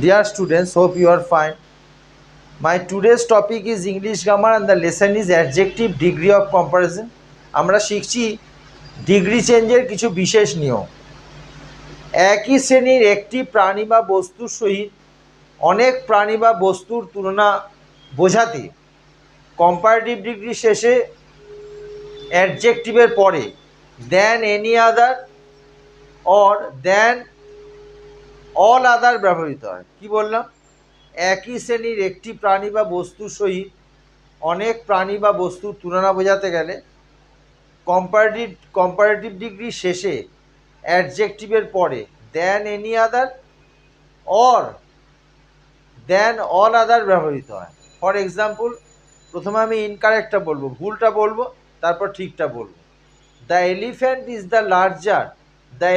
Dear students, hope you are fine. My today's topic is English grammar and the lesson is adjective degree of comparison. আমরা শিখছি degree চেঞ্জের কিছু বিশেষ নিয়ম। একই শ্রেণীর একটি প্রাণী বা বস্তুর সহিত অনেক প্রাণী বা বস্তুর তুলনা বোঝাতে কম্পারেটিভ ডিগ্রি শেষে অ্যাডজেক্টিভের পরে than any other or than all other ব্যবহৃত হয়। কি বললাম? একই শ্রেণীর একটি প্রাণী বা বস্তুর সহিত অনেক প্রাণী বা বস্তুর তুলনা বোঝাতে গেলে কম্পারেটিভ ডিগ্রি শেষে অ্যাডজেক্টিভের পরে than any other or than all other ব্যবহৃত হয়। ফর এক্সাম্পল, প্রথমে আমি ইনকারেক্টটা বলবো, ভুলটা বলবো, তারপর ঠিকটা বলবো। The elephant is the larger